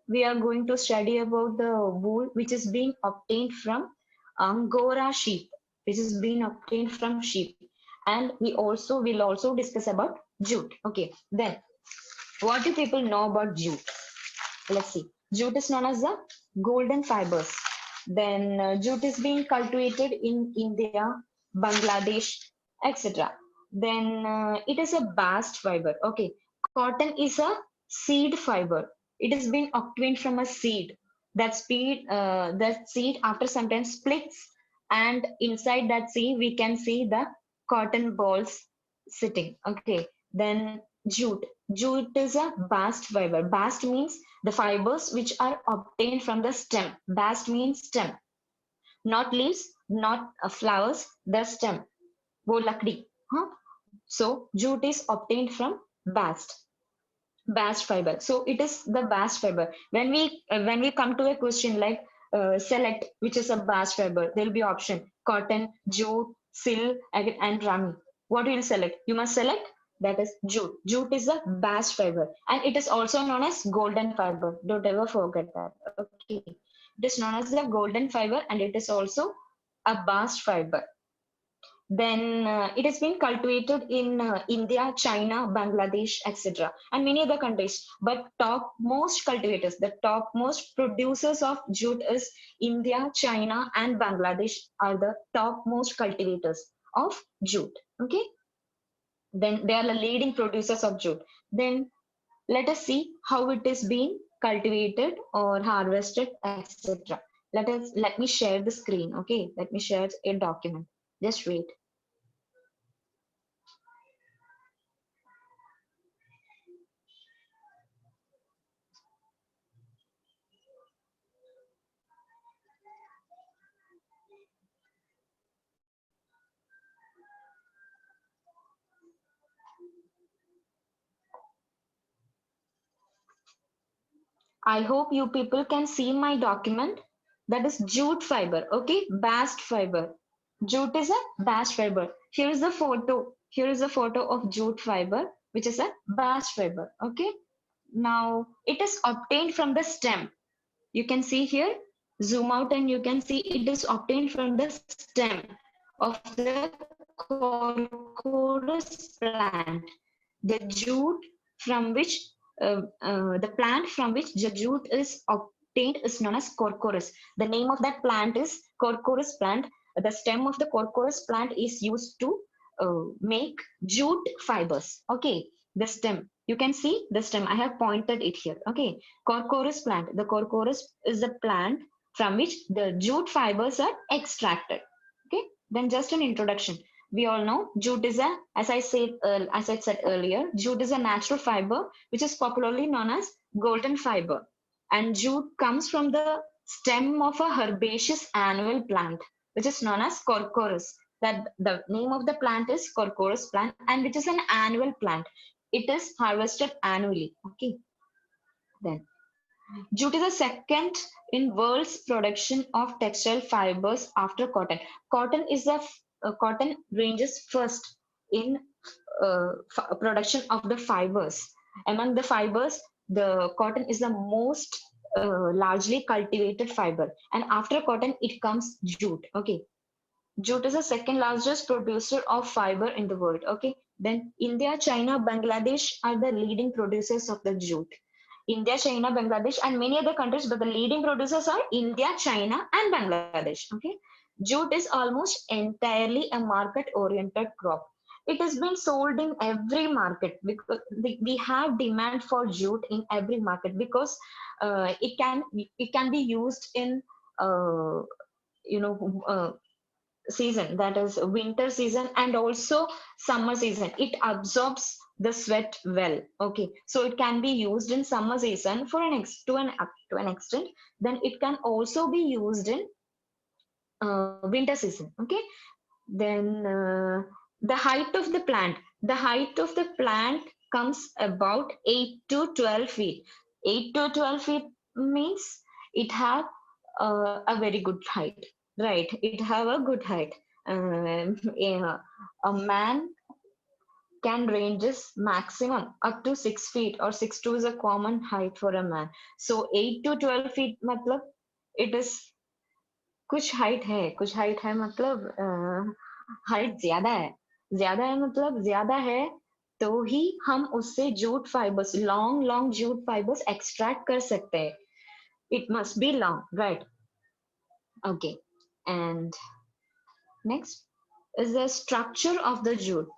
we are going to study about the wool which is being obtained from Angora sheep, which is being obtained from sheep. And we also will also discuss about jute. Okay, then what do people know about jute? Let's see. Jute is known as the golden fibers. Then jute is being cultivated in India, Bangladesh, etc. Then it is a bast fiber. Okay, cotton is a seed fiber. It is being obtained from a seed. That seed after some time splits, and inside that seed we can see the cotton balls sitting. Okay, then jute. Jute is a bast fiber. Bast means the fibers which are obtained from the stem. Bast means stem, not leaves, not flowers, the stem. वो लकड़ी. Huh? So jute is obtained from bast fiber. So it is the bast fiber. When we come to a question like select which is a bast fiber, there will be option cotton, jute, silk, and rami. What will you select? You must select that is jute. Jute is a bast fiber, and it is also known as golden fiber. Don't ever forget that. Okay, it is known as the golden fiber, and it is also a bast fiber. Then it has been cultivated in India, China, Bangladesh, etc., and many other countries. But top most cultivators, the top most producers of jute is India, China, and Bangladesh are the top most cultivators of jute. Okay, then they are the leading producers of jute. Then let us see how it is being cultivated or harvested, etc. Let me share the screen. Okay, let me share a document. Just wait. I hope you people can see my document. That is jute fiber, okay? Bast fiber. Jute is a bast fiber. Here is the photo. Here is a photo of jute fiber, which is a bast fiber, okay? Now, it is obtained from the stem. You can see here, zoom out and you can see it is obtained from the stem of the Corchorus plant. The jute from which the plant from which the jute is obtained is known as Corchorus. The name of that plant is Corchorus plant. The stem of the Corchorus plant is used to make jute fibers. Okay, the stem. You can see the stem. I have pointed it here. Okay, Corchorus plant. The Corchorus is the plant from which the jute fibers are extracted. Okay, then just an introduction. We all know jute is a, as I said earlier, jute is a natural fiber which is popularly known as golden fiber. And jute comes from the stem of a herbaceous annual plant, which is known as Corchorus. That the name of the plant is Corchorus plant, and which is an annual plant. It is harvested annually. Okay, then jute is the second in world's production of textile fibers after cotton. Cotton ranges first in production of the fibers. Among the fibers, the cotton is the most largely cultivated fiber, and after cotton, it comes jute. Okay, jute is the second largest producer of fiber in the world. Okay, then India, China, Bangladesh are the leading producers of the jute. India, China, Bangladesh, and many other countries, but the leading producers are India, China, and Bangladesh. Okay, jute is almost entirely a market-oriented crop. It has been sold in every market because we have demand for jute in every market because it can be used in uh, you know season, that is winter season and also summer season. It absorbs the sweat well. Okay, so it can be used in summer season for to an extent. Then it can also be used in winter season. Okay, then the height of the plant comes about 8 to 12 feet. 8 to 12 feet means it have a very good height, right? It have a good height. Yeah, a man can ranges maximum up to 6 feet, or 6'2" is a common height for a man. So 8 to 12 feet मतलब it is कुछ height है मतलब height ज्यादा है मतलब ज्यादा है, तो ही हम उससे jute fibres, long long jute fibres extract कर सकते हैं. It must be long, right? Okay. And next is the structure of the jute.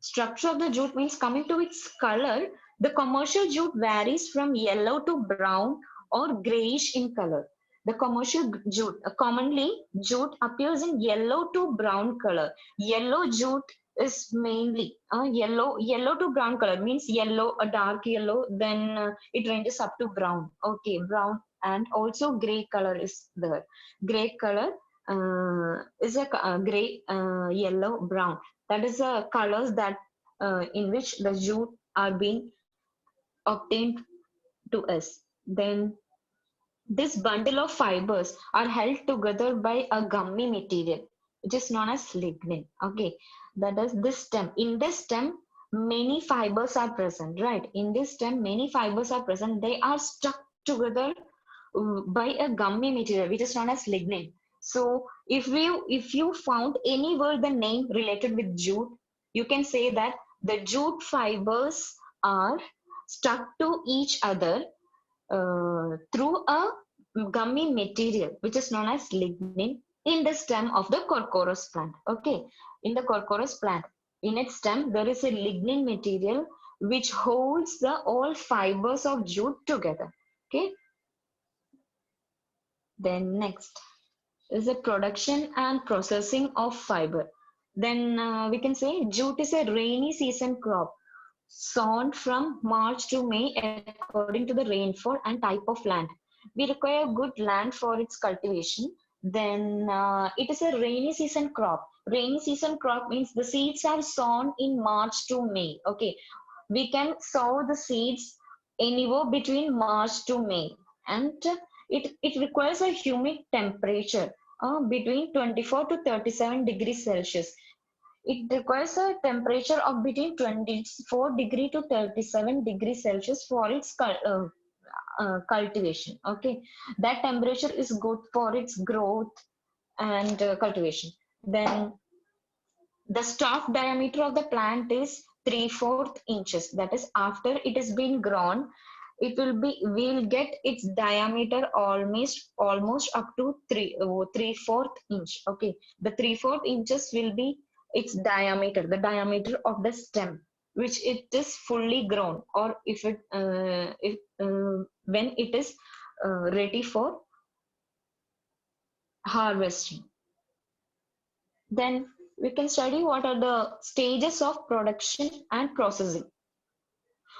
Structure of the jute means, coming to its color, the commercial jute varies from yellow to brown or grayish in color. The commercial jute, commonly jute appears in yellow to brown color. Yellow jute is mainly yellow to brown color, means yellow, a dark yellow, then it ranges up to brown. Okay, brown, and also gray color is there. Gray color is a gray, yellow, brown. That is the colors that in which the jute are being obtained to us. Then this bundle of fibers are held together by a gummy material, which is known as lignin. Okay, that is this stem. In this stem, many fibers are present, right? In this stem, many fibers are present. They are stuck together by a gummy material, which is known as lignin. So if you found anywhere the name related with jute, you can say that the jute fibers are stuck to each other through a gummy material, which is known as lignin, in the stem of the Quercus plant. Okay, in the Quercus plant, in its stem there is a lignin material which holds the all fibers of jute together. Okay. Then next is the production and processing of fiber. Then we can say jute is a rainy season crop sown from March to May according to the rainfall and type of land. We require good land for its cultivation. Then it is a rainy season crop. Rainy season crop means the seeds are sown in March to May. Okay, we can sow the seeds anywhere between March to May, and it requires a humid temperature between 24 to 37 degrees Celsius. It requires a temperature of between 24 degree to 37 degrees Celsius for its cultivation. Okay, that temperature is good for its growth and cultivation. Then the stalk diameter of the plant is 3/4 inches. That is, after it has been grown, we'll get its diameter almost up to 3/4 inch. Okay, the 3/4 inches will be its diameter, the diameter of the stem, which it is fully grown, or if when it is ready for harvesting. Then we can study what are the stages of production and processing.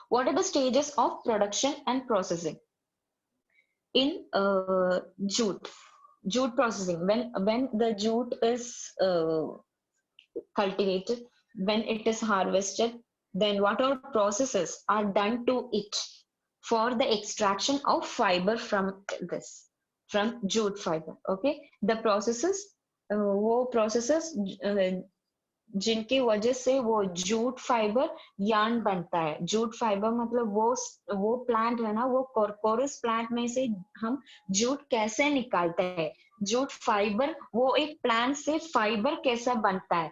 What are the stages of production and processing in jute processing? When the jute is cultivated, when it is harvested, then what all processes are done to it for the extraction of fiber from jute fiber. Okay, the processes, वो processes जिनकी वजह से वो jute fibre yarn बनता है. Jute fibre मतलब वो plant है ना, वो कॉर्कोरस प्लांट में से हम जूट कैसे निकालते हैं, जूट फाइबर, वो एक प्लांट से फाइबर कैसा बनता है,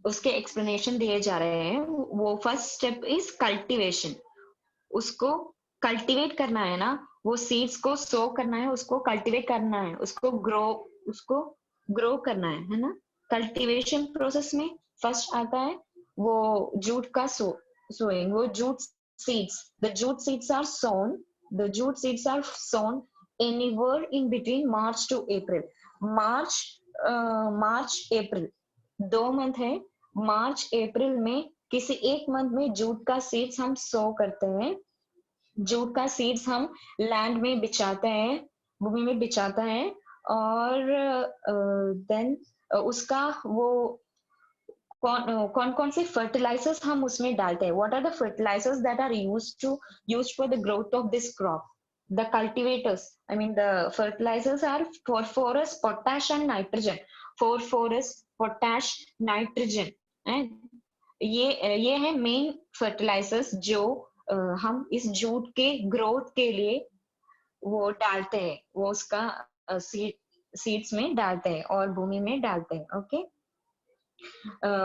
उसके एक्सप्लेनेशन दिए जा रहे हैं. वो फर्स्ट स्टेप इज कल्टीवेशन. उसको कल्टीवेट करना है ना, वो सीड्स को सो करना है, उसको कल्टीवेट करना है, उसको ग्रो करना है ना. कल्टीवेशन प्रोसेस में फर्स्ट आता है वो जूट का सोइंग. वो jute seeds, the jute seeds are sown anywhere in between March to April. March April 2 month है. मार्च अप्रैल में किसी एक मंथ में जूट का सीड्स हम सो करते हैं. जूट का सीड्स हम लैंड में बिछाते हैं, भूमि में बिछाता है, और देन उसका वो कौन से फर्टिलाइजर्स हम उसमें डालते हैं. What are the fertilizers that are used for the growth of this crop. The cultivators, I mean the fertilizers are phosphorus, potash and nitrogen. Phosphorus, potash, nitrogen. ये है मेन फर्टिलाइजर्स जो हम इस जूट के ग्रोथ के लिए वो डालते हैं, वो उसका सीड्स में डालते हैं और भूमि में डालते हैं। ओके,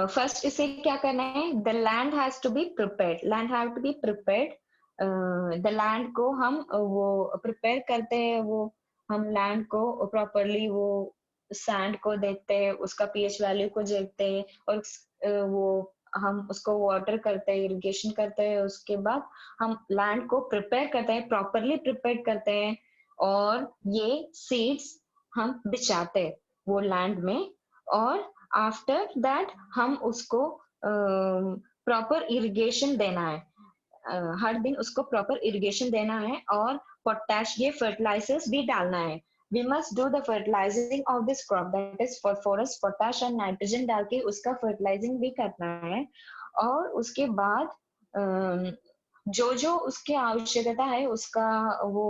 फर्स्ट इसे क्या करना है, the land has to be prepared, land have to be prepared. The land को हम वो प्रिपेयर करते हैं, वो हम लैंड को प्रॉपरली वो सैंड को देखते हैं, उसका पीएच वैल्यू को देखते हैं और वो हम उसको वाटर करते हैं, इरिगेशन करते हैं, उसके बाद हम लैंड को प्रिपेयर करते हैं, प्रॉपरली प्रिपेयर करते हैं और ये सीड्स हम बिछाते हैं वो लैंड में। और आफ्टर दैट हम उसको प्रॉपर इरिगेशन देना है, हर दिन उसको प्रॉपर इरिगेशन देना है और पोटैश ये फर्टिलाइजर्स भी डालना है। We must do the fertilizing of this crop, that is phosphorus, potash and nitrogen डाल के उसका फर्टिलाइजिंग भी करना है। और उसके बाद जो जो उसकी आवश्यकता है उसका वो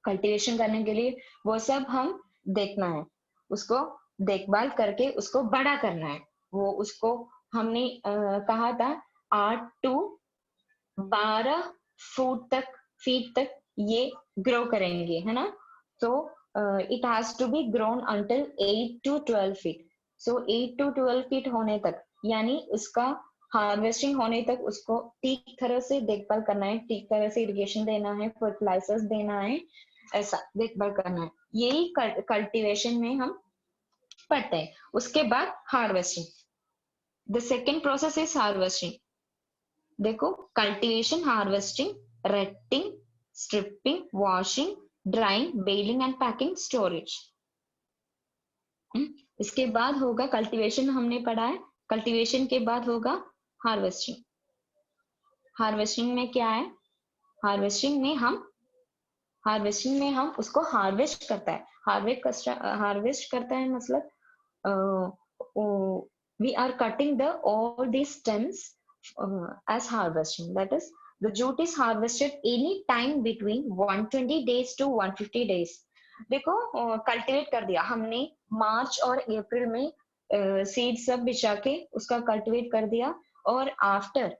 कल्टीवेशन करने के लिए वो सब हम देखना है, उसको देखभाल करके उसको बड़ा करना है। वो उसको हमने कहा था 8 to 12 फीट तक ये ग्रो करेंगे, है ना। तो it has to be grown until 8 to 12 feet. So 8 to 12 feet होने तक, यानी उसका हार्वेस्टिंग होने तक उसको ठीक तरह से देखभाल करना है, ठीक तरह से इरिगेशन देना है, फर्टिलाइजर्स देना है, ऐसा देखभाल करना है। यही कल्टीवेशन में हम पढ़ते हैं। उसके बाद harvesting, the second process is harvesting. देखो, cultivation, harvesting, retting, stripping, washing, drying, baling and packing, storage. इसके बाद होगा कल्टीवेशन, हमने पढ़ा है। कल्टीवेशन के बाद होगा हार्वेस्टिंग। हार्वेस्टिंग में क्या है, हार्वेस्टिंग में हम उसको हार्वेस्ट करता है, हार्वेस्ट करता है मतलब we are cutting the all these stems as harvesting. That is, the jute is harvested any time between 120 days to 150 days. देखो, कल्टीवेट कर दिया हमने मार्च और अप्रैल में सीड सब बिछा के उसका कल्टीवेट कर दिया, और आफ्टर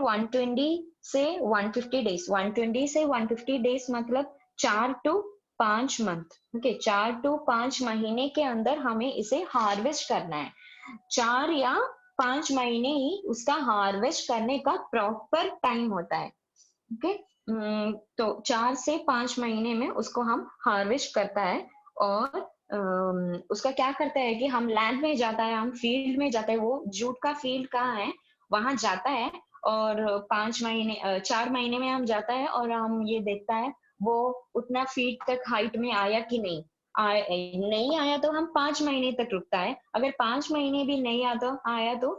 120 से 150 डेज, 120 से 150 डेज मतलब 4 to 5 मंथ। ओके, 4 to 5 महीने के अंदर हमें इसे हार्वेस्ट करना है। 4 या 5 महीने ही उसका हार्वेस्ट करने का प्रॉपर टाइम होता है। ओके, तो 4 से 5 महीने में उसको हम हार्वेस्ट करता है। और उसका क्या करता है कि हम लैंड में जाता है, हम फील्ड में जाता है, वो जूट का फील्ड कहाँ है वहां जाता है, और 4 महीने में हम जाता है और हम ये देखता है वो उतना फीट तक हाइट में आया कि नहीं। नहीं आया तो हम 5 महीने तक रुकता है, अगर 5 महीने भी नहीं आया तो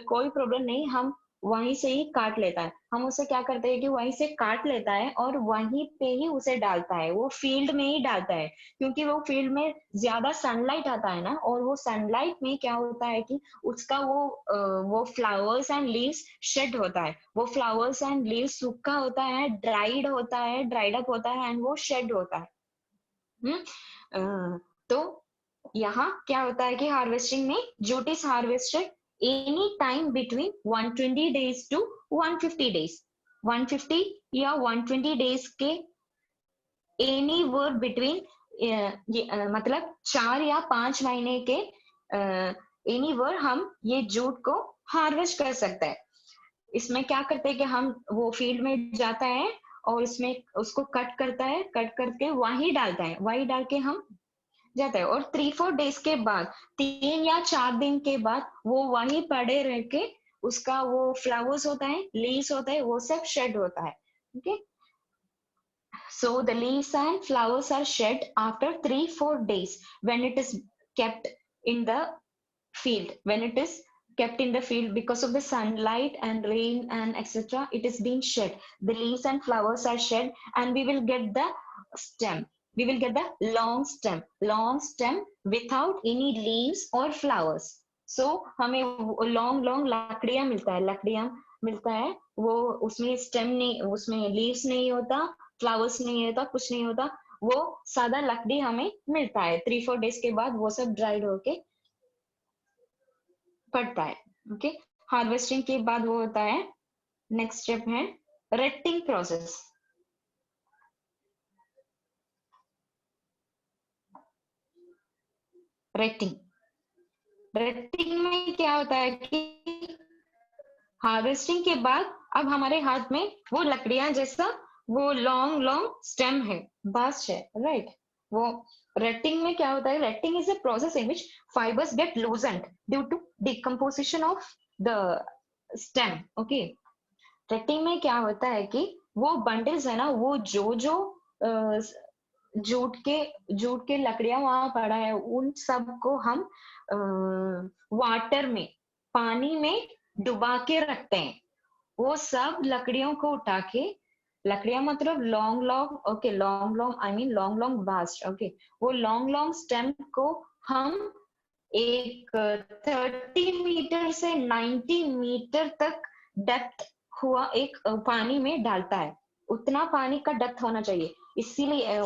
कोई प्रॉब्लम नहीं, हम वहीं से ही काट लेता है। हम उसे क्या करते हैं कि वहीं से काट लेता है और वहीं पे ही उसे डालता है, वो फील्ड में ही डालता है, क्योंकि वो फील्ड में ज्यादा सनलाइट आता है ना, और वो सनलाइट में क्या होता है कि उसका वो फ्लावर्स एंड लीव्स शेड होता है, वो फ्लावर्स एंड लीव्स सूखा होता है, ड्राइड होता है, ड्राइड अप होता है एंड वो शेड होता है। तो यहाँ क्या होता है कि हार्वेस्टिंग में jute is harvested any time between 120 days to 150 days, 150 या 120 days के एनी वर्ड बिटवीन, मतलब 4 या 5 महीने के एनी वर्ड हम ये जूट को हार्वेस्ट कर सकते हैं। इसमें क्या करते हैं कि हम वो फील्ड में जाता है और इसमें उसको कट करता है, कट करके वहीं डालता है, वहीं डाल के हम जाता है, और 3-4 डेज के बाद, 3 या 4 दिन के बाद वो वहीं पड़े रह के उसका वो फ्लावर्स होता है, लीव्स होता है, वो सब शेड होता है। Okay, so the leaves and flowers are shed after 3-4 days when it is kept in the field, when it is kept in the field because of the sunlight and rain and etc. It is being shed, the leaves and flowers are shed, and we will get the stem, we will get the long stem without any leaves or flowers. So हमें long लकड़ियां मिलता है, वो उसमें stem नहीं, उसमें leaves नहीं होता, फ्लावर्स नहीं होता, कुछ नहीं होता, वो सादा लकड़ी हमें मिलता है। 3-4 डेज के बाद वो सब ड्राइड होके पड़ता है। ओके, हार्वेस्टिंग के बाद वो होता है, नेक्स्ट स्टेप है रेटिंग प्रोसेस। रेटिंग, रेटिंग में क्या होता है कि हार्वेस्टिंग के बाद अब हमारे हाथ में वो लकड़ियां जैसा वो लॉन्ग लॉन्ग स्टेम है, बास्ट है, राइट। वो रेटिंग में क्या होता है, retting is a process in which fibres get loosened due to decomposition of the stem. Okay, retting में क्या होता है कि वो बंडल्स है ना, वो जो जो अ, जूट के जूट के लकड़ियां वहां पड़ा है, उन सब को हम वाटर में, पानी में डुबा के रखते हैं। वो सब लकड़ियों को उठा के, लकड़ियां मतलब long long, okay, long long I mean long long bast, okay, वो लॉन्ग लॉन्ग स्टेम को हम एक 30 मीटर से 90 मीटर तक डेप्थ हुआ एक पानी में डालता है। उतना पानी का डेप्थ होना चाहिए, इसीलिए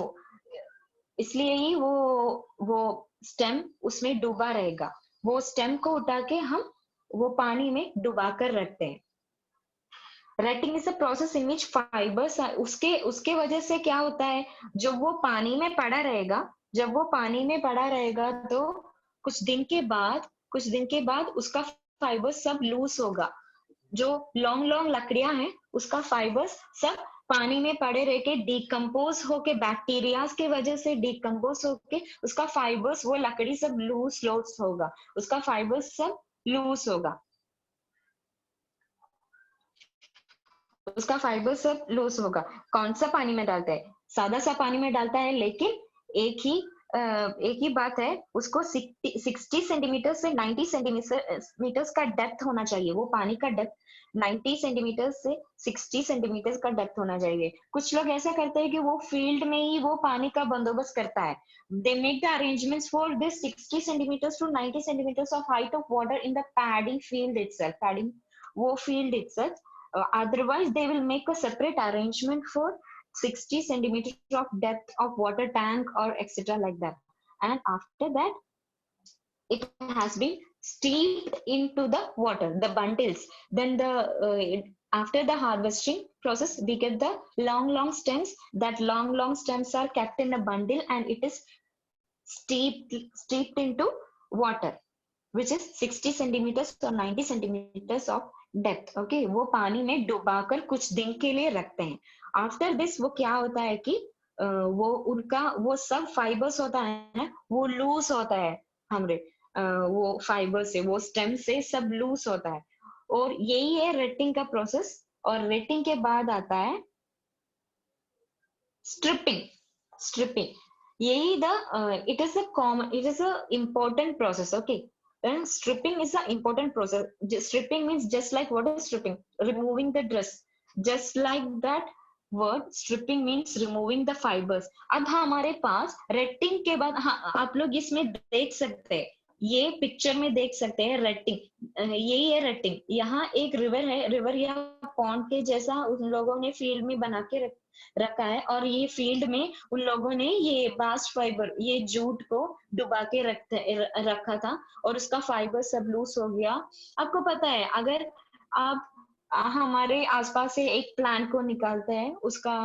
इसलिए ही वो स्टेम उसमें डूबा रहेगा। वो स्टेम को उठा के हम वो पानी में डुबा कर रखते हैं। Rating is a process in which fibres, उसके उसके वजह से क्या होता है, जब वो पानी में पड़ा रहेगा, जब वो पानी में पड़ा रहेगा तो कुछ दिन के बाद उसका फाइबर सब लूज होगा। जो लॉन्ग लॉन्ग लकड़ियां हैं उसका फाइबर्स सब पानी में पड़े रह के डिकम्पोज होके, बैक्टीरियाज के वजह से डिकम्पोज होके उसका फाइबर्स, वो लकड़ी सब लूज लूज होगा, उसका फाइबर्स सब लूज होगा, उसका फाइबर सब लूज होगा। कौन सा पानी में डालता है, सादा सा पानी में डालता है, लेकिन एक ही एक ही बात है, उसको 60 सेंटीमीटर से 90 सेंटीमीटर का डेप्थ होना चाहिए। वो पानी का डेप्थ 90 सेंटीमीटर से 60 सेंटीमीटर का डेप्थ होना चाहिए। कुछ लोग ऐसा करते हैं कि वो फील्ड में ही वो पानी का बंदोबस्त करता है। They make the arrangements for this 60 centimetre to 90 centimetre of height of water in the paddy field itself, padding वो field itself. Otherwise, they will make a separate arrangement for 60 centimeters of depth of water tank or etc. like that. And after that, it has been steeped into the water, the bundles. Then after the harvesting process, we get the long, long stems. That long, long stems are kept in a bundle and it is steeped into water, which is 60 centimeters or 90 centimeters of depth. Okay, वो पानी में डुबाकर कुछ दिन के लिए रखते हैं। After this वो क्या होता है कि वो उनका वो सब फाइबर्स होता है ना, वो लूज होता है, हमारे वो फाइबर से, वो स्टेम से सब लूज होता है। और यही है रेटिंग का प्रोसेस। और रेटिंग के बाद आता है स्ट्रिपिंग। स्ट्रिपिंग, यही the it is a important process, okay, and stripping is an important process. Stripping means just like, what is stripping, removing the dress, just like that word stripping means removing the fibers। अब हमारे पास rating के बाद, हाँ, आप लोग इसमें देख सकते हैं, ये पिक्चर में देख सकते हैं रेटिंग, यही है रेटिंग। यहाँ एक रिवर है, रिवर या पॉन्ड के जैसा उन लोगों ने फील्ड में बना के रखा है, और ये फील्ड में उन लोगों ने ये बास्ट फाइबर, ये जूट को डुबा के रखा था, और उसका फाइबर सब लूज हो गया। आपको पता है, अगर आप हमारे आसपास से एक प्लांट को निकालते हैं, उसका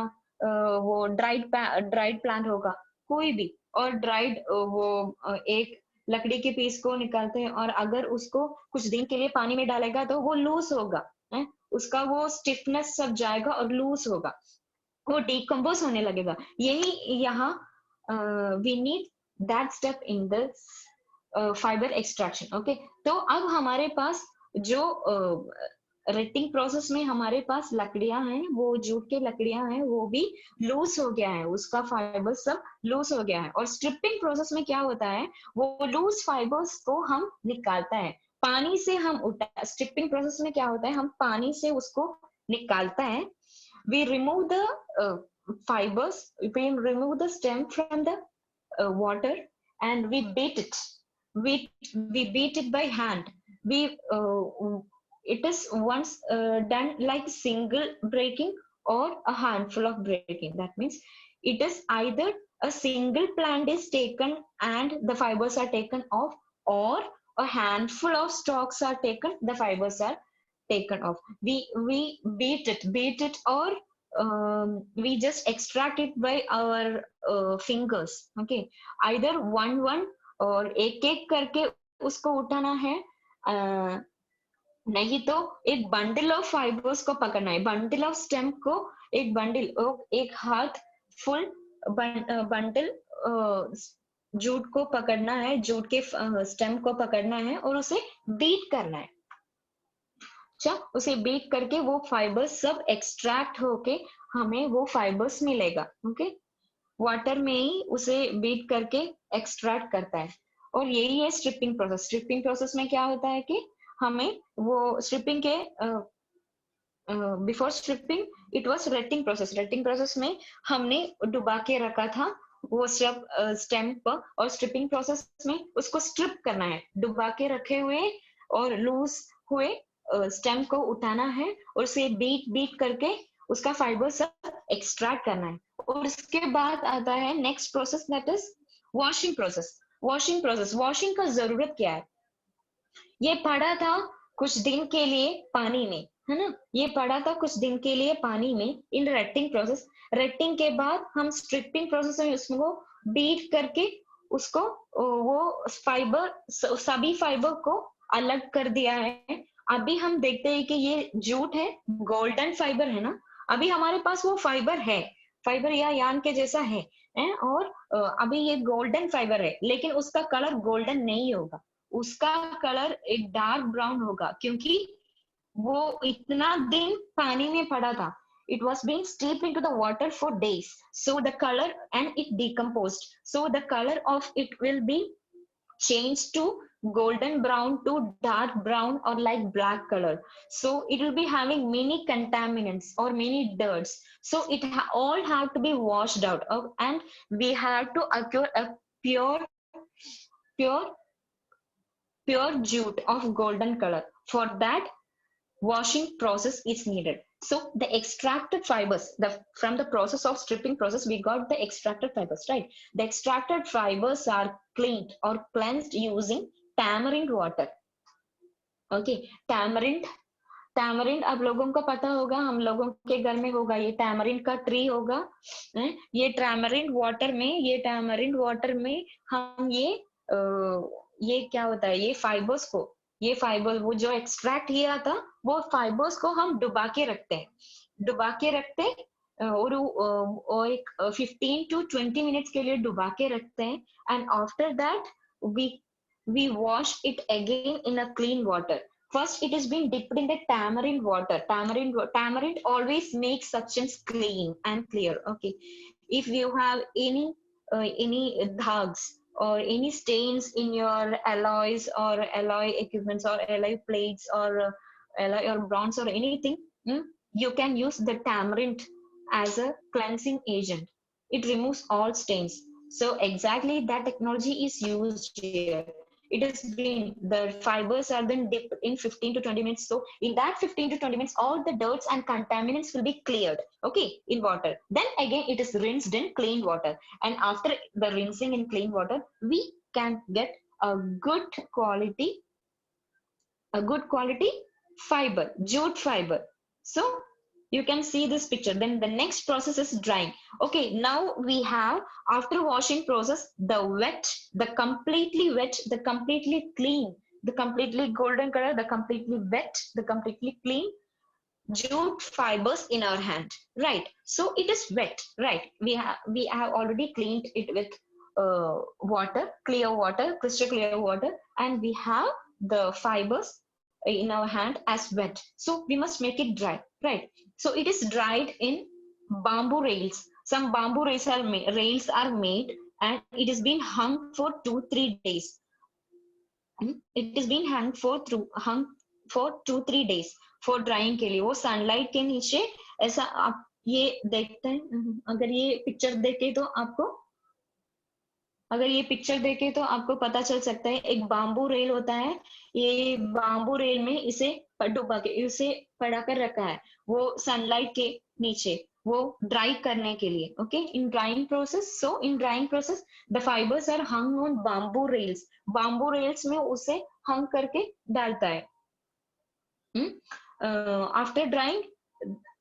वो ड्राइड प्लांट होगा कोई भी, और ड्राइड वो एक लकड़ी के पीस को निकालते हैं, और अगर उसको कुछ दिन के लिए पानी में डालेगा तो वो लूज होगा, है? उसका वो स्टिफनेस सब जाएगा और लूज होगा, वो डिकम्पोज होने लगेगा। यही यहाँ we need that step in the fibre extraction. Okay, तो अब हमारे पास जो रेटिंग प्रोसेस में हमारे पास लकड़ियां हैं, वो जूट के लकड़ियां हैं, वो भी लूज हो गया है, उसका फाइबर सब लूज हो गया है। और स्ट्रिपिंग प्रोसेस में क्या होता है, वो लूज फाइबर्स को हम निकालता है, पानी से हम उठा, स्ट्रिपिंग प्रोसेस में क्या होता है, हम पानी से उसको निकालता है। We remove the fibers, we remove the stem from the water, and we beat it. We beat it by hand. We it is once done like single breaking or a handful of breaking. That means it is either a single plant is taken and the fibers are taken off, or a handful of stalks are taken, the fibers are taken off. We beat it, or we just extract it by our fingers. Okay, either one और एक करके उसको उठाना है, नहीं तो एक bundle of fibres को पकड़ना है, बंडल ऑफ स्टेम को, एक बंडल, एक हाथ फुल बंडल जूट को पकड़ना है, जूट के स्टेम को पकड़ना है और उसे बीट करना है। अच्छा, उसे बीट करके वो फाइबर्स सब एक्सट्रैक्ट होके हमें वो फाइबर्स मिलेगा। ओके, वाटर में ही उसे बीट करके एक्सट्रैक्ट करता है। और यही है स्ट्रिपिंग प्रोसेस। स्ट्रिपिंग प्रोसेस में क्या होता है कि हमें वो स्ट्रिपिंग के before stripping it was retting process. Retting process में हमने डुबा के रखा था वो सब स्टेम पर, और स्ट्रिपिंग प्रोसेस में उसको स्ट्रिप करना है, डुबा के रखे हुए और लूज हुए स्टेम को उठाना है और उसे बीट करके उसका फाइबर सब एक्सट्रैक्ट करना है। और उसके बाद आता है next process, that is washing process. Washing process, washing का जरूरत क्या है? ये पड़ा था कुछ दिन के लिए पानी में, है ना, ये पड़ा था कुछ दिन के लिए पानी में इन रेटिंग प्रोसेस। रेटिंग के बाद हम स्ट्रिपिंग प्रोसेस में उसको बीट करके उसको वो फाइबर, सभी फाइबर को अलग कर दिया है। अभी हम देखते हैं कि ये जूट है, गोल्डन फाइबर है ना, अभी हमारे पास वो फाइबर है, फाइबर या यान के जैसा है, और अभी ये गोल्डन फाइबर है, लेकिन उसका कलर गोल्डन नहीं होगा, उसका कलर एक डार्क ब्राउन होगा, क्योंकि वो इतना दिन पानी में पड़ा था। It was being steeped into the water for days, so the color, and it decomposed, so the color of it will be changed to golden brown to dark brown or like black color. So it will be having many contaminants or many dirts, so it all have to be washed out of, and we have to acquire a pure pure jute of golden color. For that, washing process is needed. So the extracted fibers, from the process of stripping process, we got the extracted fibers, right? The extracted fibers are cleaned or cleansed using tamarind water. Okay, tamarind आप लोगों को पता होगा, हम लोगों के घर में होगा, ये टैमरिंड का ट्री होगा। ये टैमरिंड वाटर में हम ये क्या होता है, ये फाइबर्स वो जो एक्सट्रैक्ट किया था, वो फाइबर्स को हम डुबा के रखते और एक 15 to 20 मिनट्स के लिए डुबा के रखते हैं, and after that we wash it again in a clean water. First, it is being dipped in the tamarind water. Tamarind always makes sections clean and clear. Okay, if you have any dhags or any stains in your alloys or alloy equipments or alloy plates or alloy or bronze or anything, you can use the tamarind as a cleansing agent. It removes all stains. So exactly that technology is used here. It has been, the fibers are then dipped in 15 to 20 minutes. So in that 15 to 20 minutes, all the dirts and contaminants will be cleared, okay, in water. Then again, it is rinsed in clean water. And after the rinsing in clean water, we can get a good quality fiber, jute fiber. So you can see this picture. Then the next process is drying. Okay, now we have, after washing process, the completely wet, the completely clean, the completely golden color, the completely wet, the completely clean jute fibers in our hand, right? So it is wet, right? We have already cleaned it with water, crystal clear water, and we have the fibers in our hand as wet. So we must make it dry, right? So it is dried in bamboo rails. Some bamboo rails are made, and it is being hung for 2-3 days. It is being hung for 2-3 days for drying के लिए। वो sunlight के नीचे ऐसा आप ये देखते हैं, अगर ये पिक्चर देखे तो आपको पता चल सकता है, एक बाम्बू रेल होता है, ये बाम्बू रेल में इसे डुबा के इसे पड़ा कर रखा है, वो सनलाइट के नीचे वो ड्राई करने के लिए. Okay, in drying process, so in drying process the fibres are hung on bamboo rails. Bamboo rails में उसे हंग करके डालता है. आफ्टर ड्राइंग,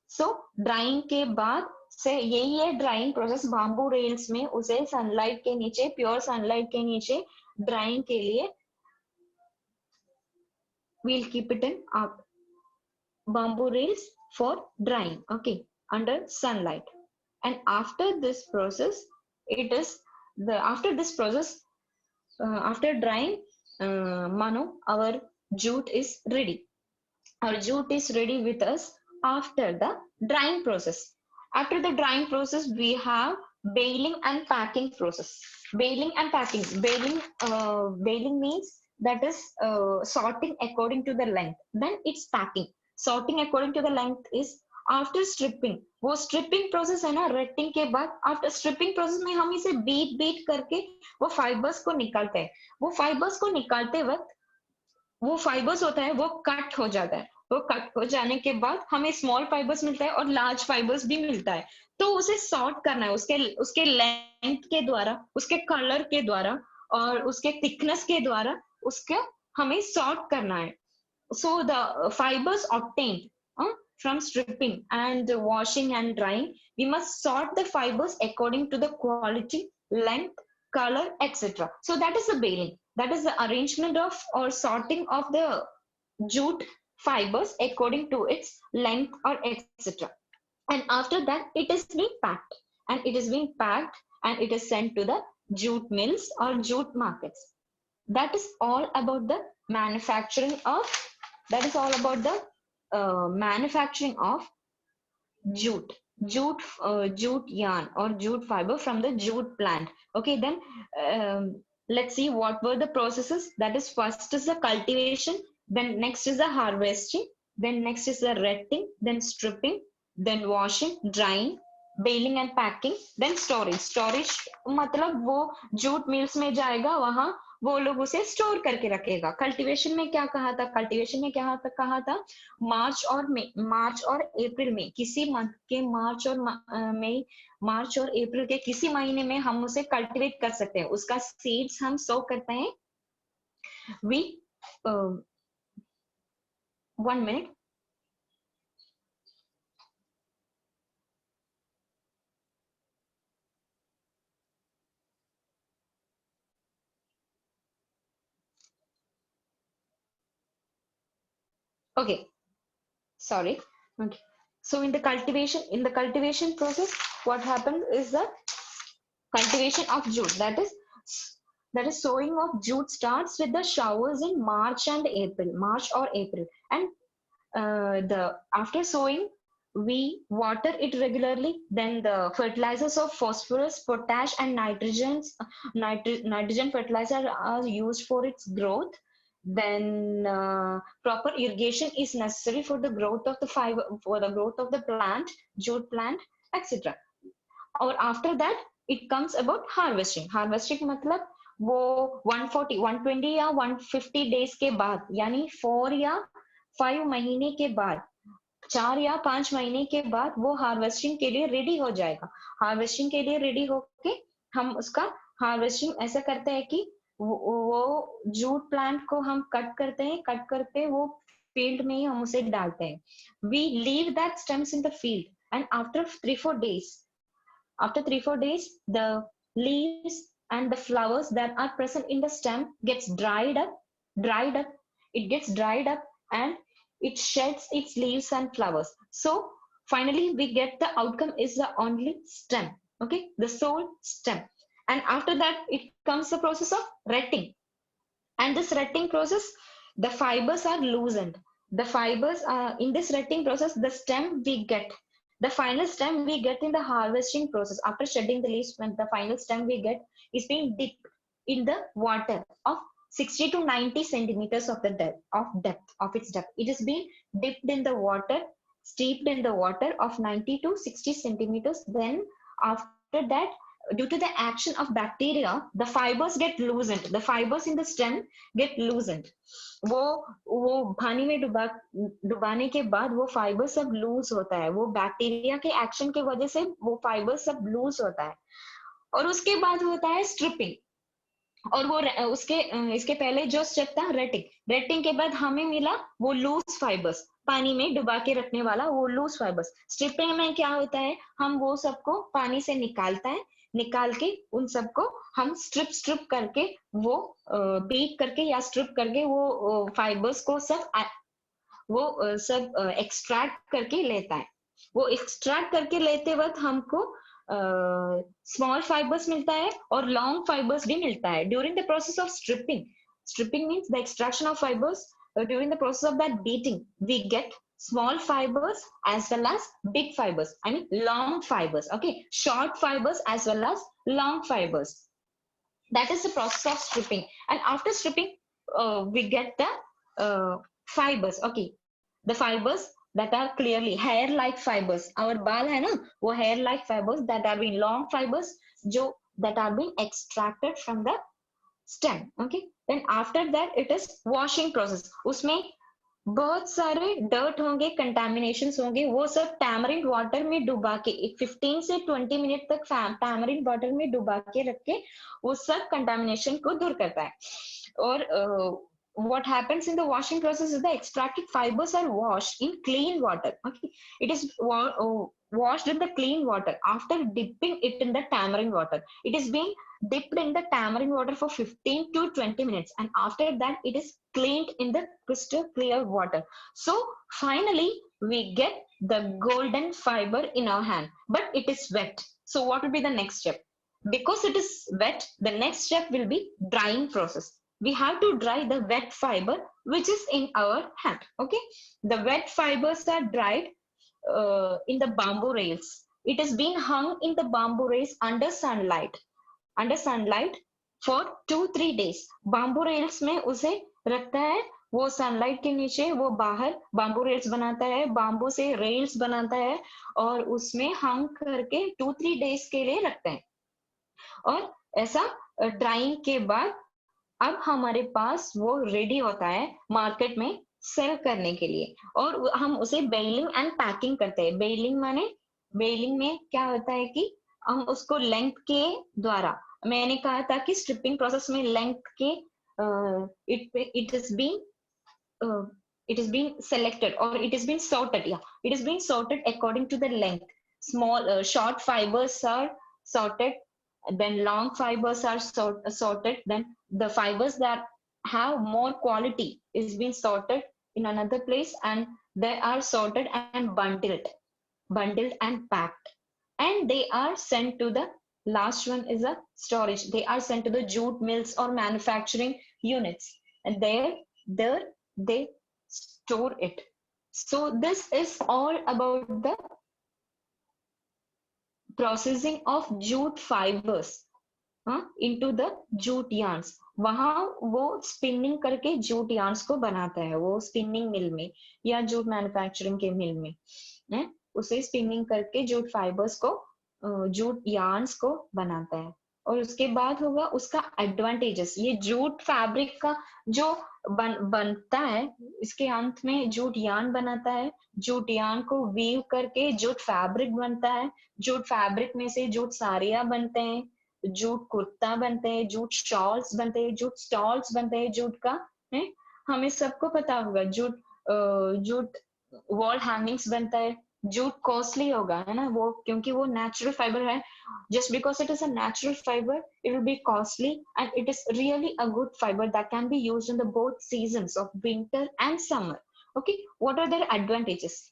सो ड्राइंग के बाद से यही है ड्राइंग प्रोसेस. बाम्बू रेल्स में उसे सनलाइट के नीचे, प्योर सनलाइट के नीचे ड्राइंग के लिए we'll keep it in bamboo rails for drying, okay, under sunlight. And after this process, it is after this process, after drying, Manu, our jute is ready. Our jute is ready with us after the drying process. After the drying process, we have baling and packing process. Baling and packing. Baling means that is sorting according to the length. Then it's packing. Sorting according to the length is after stripping. वो stripping process है ना, rating के बाद after striping process में हम इसे beat beat करके वो फाइबर्स को निकालते हैं. वो फाइबर्स को निकालते वक्त वो फाइबर्स होता है वो कट हो जाता है. वो कट हो जाने के बाद हमें स्मॉल फाइबर्स मिलता है और लार्ज फाइबर्स भी मिलता है. तो उसे सॉर्ट करना है उसके उसके लेंथ के द्वारा, उसके कलर के द्वारा और उसके थिकनेस के द्वारा उसके हमें सॉर्ट करना है. So the fibers obtained from stripping and washing and drying, we must sort the fibers according to the quality, length, color, etc. So that is the baling. That is the arrangement of or sorting of the jute fibers according to its length or etc. And after that, it is being packed, and it is being packed and it is sent to the jute mills or jute markets. That is all about the manufacturing of manufacturing of jute yarn or jute fiber from the jute plant. Okay, then let's see what were the processes. That is, first is the cultivation, then next is the harvesting, then next is the retting, then stripping, then washing, drying, baling and packing, then storage. Storage मतलब वो jute mills में जाएगा, वहां वो लोग उसे store करके रखेगा. कल्टीवेशन में क्या कहा था? कल्टीवेशन में क्या कहा था? मार्च और अप्रैल में, किसी मंथ के मार्च और अप्रैल के किसी महीने में हम उसे कल्टीवेट कर सकते हैं. उसका सीड्स हम सो करते हैं. We 1 minute. Okay, sorry. Okay. So in the cultivation process, what happens is the cultivation of jute. That is sowing of jute starts with the showers in March or April, and after sowing we water it regularly. Then the fertilizers of phosphorus, potash, and nitrogen fertilizer are used for its growth. Then proper irrigation is necessary for the growth of the fiber, for the growth of the plant, jute plant, etc. और after that it comes about harvesting. Harvesting मतलब वो 140, 120 या 150 days के बाद, यानी 4 या 5 महीने के बाद, 4 या 5 महीने के बाद वो हार्वेस्टिंग के लिए रेडी हो जाएगा. हार्वेस्टिंग के लिए रेडी होके हम उसका हार्वेस्टिंग ऐसा करते हैं कि वो जूट प्लांट को हम कट करके वो फील्ड में ही हम उसे डालते हैं. We leave that stems in the field and after 3-4 days the leaves and the flowers that are present in the stem gets dried up. It gets dried up and it sheds its leaves and flowers. So finally we get the outcome is the only stem, okay, the sole stem. And after that it comes the process of retting. And this retting process, the fibers are loosened. The fibers in this retting process, the stem we get, the final stem we get in the harvesting process. After shedding the leaves, when the final stem we get is being dipped in the water of 60 to 90 centimeters of the depth of its depth. It is being dipped in the water, steeped in the water of 90 to 60 centimeters. Then after that due to the action of bacteria, the fibers get loosened. The fibers in the stem get loosened. वो पानी में डुबाने के बाद वो fibre सब loose होता है. वो बैक्टीरिया के एक्शन की वजह से वो फाइबर सब लूज होता है. और उसके बाद होता है स्ट्रिपिंग. और वो उसके इसके पहले जो स्टेप था रेटिंग. रेटिंग के बाद हमें मिला वो लूज फाइबर्स, पानी में डुबा के रखने वाला वो लूज फाइबर्स. स्ट्रिपिंग में क्या होता है, हम वो सबको पानी से निकालता है, निकाल के उन सबको हम स्ट्रिप करके वो बीट करके या स्ट्रिप करके वो फाइबर्स को सब एक्सट्रैक्ट करके लेता है. वो एक्सट्रैक्ट करके लेते वक्त हमको स्मॉल फाइबर्स मिलता है और लॉन्ग फाइबर्स भी मिलता है during the process of stripping. Stripping means the extraction of fibres. During the process of that beating, we get small fibers as well as big fibers. I mean long fibers. Okay, short fibers as well as long fibers. That is the process of stripping. And after stripping, we get the fibers. Okay, the fibers that are clearly hair-like fibers. Our बाल है ना, वो hair-like fibers that are being long fibers, जो that are being extracted from the stem. Okay, then after that it is washing process. उसमें बहुत सारे dirt होंगे, कंटामिनेशंस होंगे, वो सब टैमरिंड वाटर में डुबा के 15 से 20 मिनट तक टैमरिंड वाटर में डुबा के रख के वो सब कंटामिनेशन को दूर करता है. और what happens in the washing process is the extracted fibers are washed in clean water. Okay, it is washed in the clean water after dipping it in the tamarind water. It is being dipped in the tamarind water for 15 to 20 minutes, and after that it is cleaned in the crystal clear water. So finally we get the golden fiber in our hand, but it is wet. So what will be the next step? Because it is wet, the next step will be drying process. We have to dry the wet fiber which is in our hand. Okay, the wet fibers are dried in the bamboo rails. It is being hung in the bamboo rails under sunlight for 2-3 days. bamboo rails में उसे रखता है, वो sunlight के नीचे वो बाहर bamboo rails बनाता है, बाम्बू से रेल्स बनाता है और उसमें हंग करके 2-3 डेज के लिए रखते हैं. और ऐसा ड्राइंग के बाद अब हमारे पास वो रेडी होता है मार्केट में सेल करने के लिए. और हम उसे बेलिंग एंड पैकिंग करते हैं. बेलिंग में क्या होता है कि हम उसको लेंथ के द्वारा, मैंने कहा था कि स्ट्रिपिंग प्रोसेस में लेंथ के it is being selected or it is being sorted. Yeah, it is being sorted according to the length. Small short fibers are sorted, then long fibers are sorted, then the fibers that have more quality is being sorted in another place, and they are sorted and bundled and packed, and they are sent to the last one is a storage. They are sent to the jute mills or manufacturing units, and there they store it. So this is all about the processing of jute fibers into the jute yarns. वहां वो spinning करके jute yarns को बनाता है, वो spinning mill में या jute manufacturing के मिल में उसे स्पिनिंग करके जूट फाइबर्स को जूट यार्न्स को बनाता है. और उसके बाद होगा उसका एडवांटेजेस. ये जूट फैब्रिक का जो बनता है, इसके अंत में जूट यार्न बनाता है, जूट यार्न को वीव करके जूट फैब्रिक बनता है, जूट फैब्रिक में से जूट साड़ियां बनते हैं, जूट कुर्ता बनते हैं, जूट शॉल्स बनते हैं, जूट स्टॉल्स बनते हैं जूट का. हमें सबको पता होगा जूट वॉल हैंगिंग्स बनता है. जूट कॉस्टली होगा, है ना, वो क्योंकि वो नेचुरल फाइबर है. just because it is a natural fiber, it will be costly, and it is really a good fiber that can be used in the both seasons of winter and summer. Okay, what are their advantages?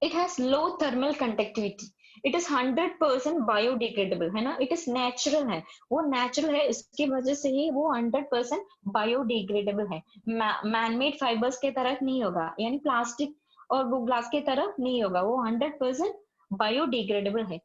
It has low thermal conductivity. It is 100% biodegradable, है ना. It is natural है, वो natural है, इसकी वजह से ही वो 100% biodegradable है. man-made fibers के तरह नहीं होगा, यानी प्लास्टिक और वो ग्लास के तरह नहीं होगा, वो 100% biodegradable है.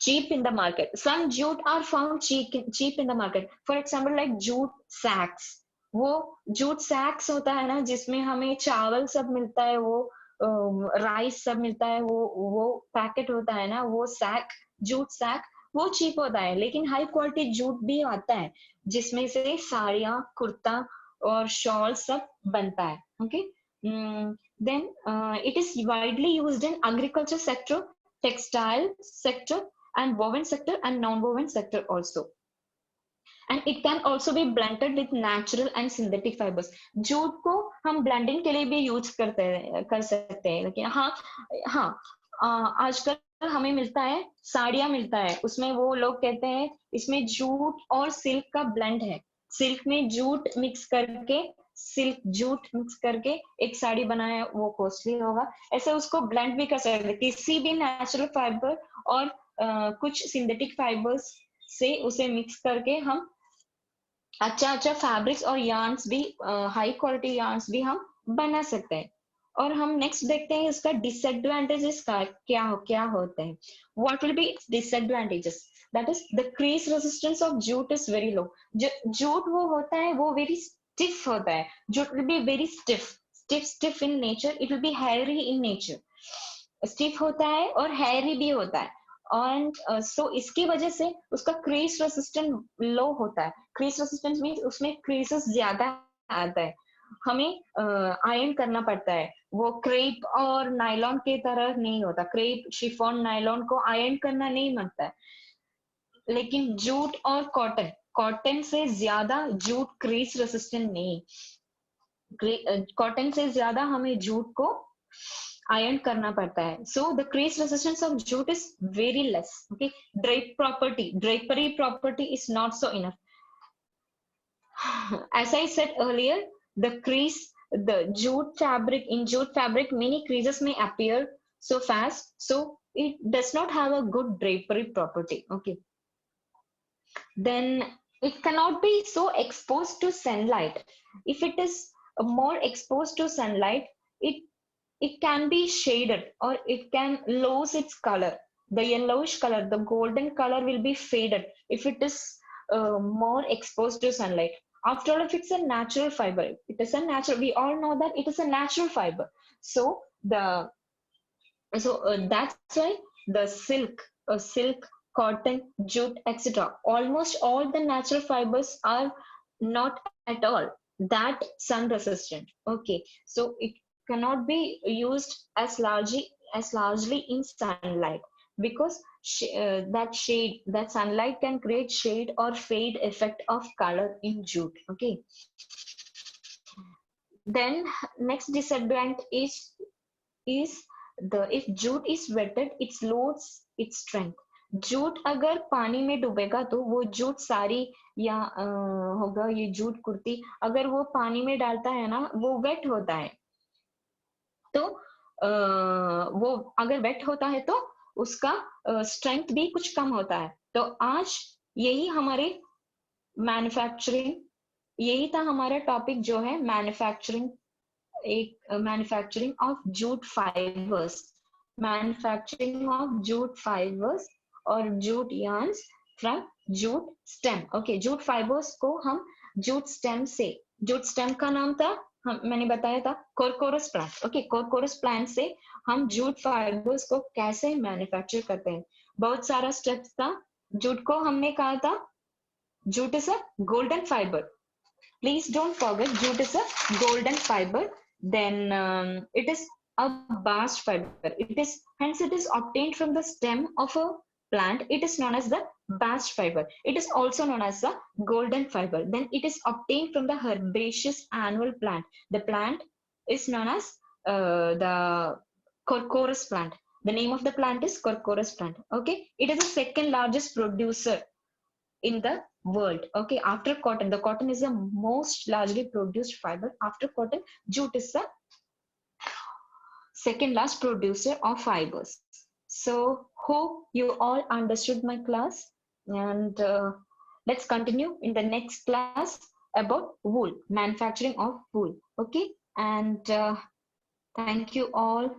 Cheap in the market. Some jute are found cheap in the market. For example, like jute sacks. वो जूट सैक्स होता है ना, जिसमें हमें चावल सब मिलता है, वो राइस सब मिलता है, वो पैकेट होता है ना, वो सैक, जूट सैक, वो चीप होता है, लेकिन हाई क्वालिटी जूट भी आता है जिसमें से साड़ियाँ, कुर्ता और शॉल सब बनता है. Okay. Then it is widely used in agriculture sector, textile sector, and woven sector and non-woven sector also. And it can also be blended with natural and synthetic fibers. Jute को हम blending के लिए भी use कर सकते हैं. लेकिन हाँ, हाँ, आजकल हमें मिलता है, साड़ियाँ मिलता है, उसमें वो लोग कहते हैं इसमें जूट और सिल्क का ब्लेंड है. सिल्क में जूट मिक्स करके, सिल्क जूट मिक्स करके एक साड़ी बनाया, वो कॉस्टली होगा. ऐसे उसको ब्लेंड भी कर सकते हैं किसी भी नेचुरल फाइबर और कुछ सिंथेटिक फाइबर्स से उसे मिक्स करके हम अच्छा अच्छा फैब्रिक्स और यार्न्स भी, हाई क्वालिटी यार्न्स भी हम बना सकते हैं. और हम नेक्स्ट देखते हैं इसका डिसएडवांटेजेस का क्या होते हैं. What will be it's disadvantages. That is the crease resistance of jute is very low. Jute वो होता है, वो वेरी स्टिफ होता है. Jute will be very stiff in nature. It will be Harry in nature. Stiff होता है और Harry भी होता है. एंड सो इसकी वजह से उसका क्रीज रेसिस्टेंट लो होता है. क्रीज रेसिस्टेंस मींस उसमें क्रीजेस ज्यादा आता है. हमें आयरन करना पड़ता है. वो क्रेप और नायलॉन के तरह नहीं होता. क्रेप, शिफॉन, नायलॉन को आयरन करना नहीं पड़ता है. लेकिन जूट और कॉटन से ज्यादा जूट क्रीज रेसिस्टेंट नहीं. कॉटन से ज्यादा हमें जूट को आयरन करना पड़ता है. So the crease resistance of jute is very less. Okay. Drapery property is not so enough. As I said earlier, the jute fabric, many creases may appear so fast, so it does not have a good drapery property. Okay. Then it cannot be so exposed to sunlight. If it is more exposed to sunlight, it can be shaded or it can lose its color. The yellowish color, the golden color will be faded if it is more exposed to sunlight. After all, if it's a natural fiber, we all know that it is a natural fiber. So that's why the silk, cotton, jute, etc. Almost all the natural fibers are not at all that sun resistant. Okay. So it cannot be used as largely in sunlight, because that sunlight can create shade or fade effect of color in jute. Okay. Then next disadvantage is if jute is wetted, it loses its strength. Jute अगर पानी में डूबेगा तो वो jute sari या होगा ये jute kurti, अगर वो पानी में डालता है ना, वो वेट होता है. तो वो अगर वेट होता है तो उसका स्ट्रेंथ भी कुछ कम होता है. तो आज यही हमारे मैन्युफैक्चरिंग, यही था हमारा टॉपिक जो है मैन्युफैक्चरिंग ऑफ जूट फाइबर्स और jute yarns from jute stem. Okay. Jute fibres को हम जूट स्टेम का नाम था, मैंने बताया था Corchorus plant. Okay. Corchorus plant से हम जूट फाइबर्स को कैसे मैन्युफैक्चर करते हैं, बहुत सारा स्टेप्स था. जूट को हमने कहा था jute is a golden fibre. Please don't forget, jute is a golden fiber. Then it is a bast fiber. Hence it is obtained from the stem of a plant. It is known as the bast fiber. It is also known as the golden fiber. Then it is obtained from the herbaceous annual plant. The plant is known as the Corchorus plant. The name of the plant is Corchorus plant. Okay. It is the second largest producer in the world. Okay. After cotton, the cotton is the most largely produced fiber. After cotton, jute is the second largest producer of fibers. So hope you all understood my class, and let's continue in the next class about wool, manufacturing of wool. Okay. And thank you all.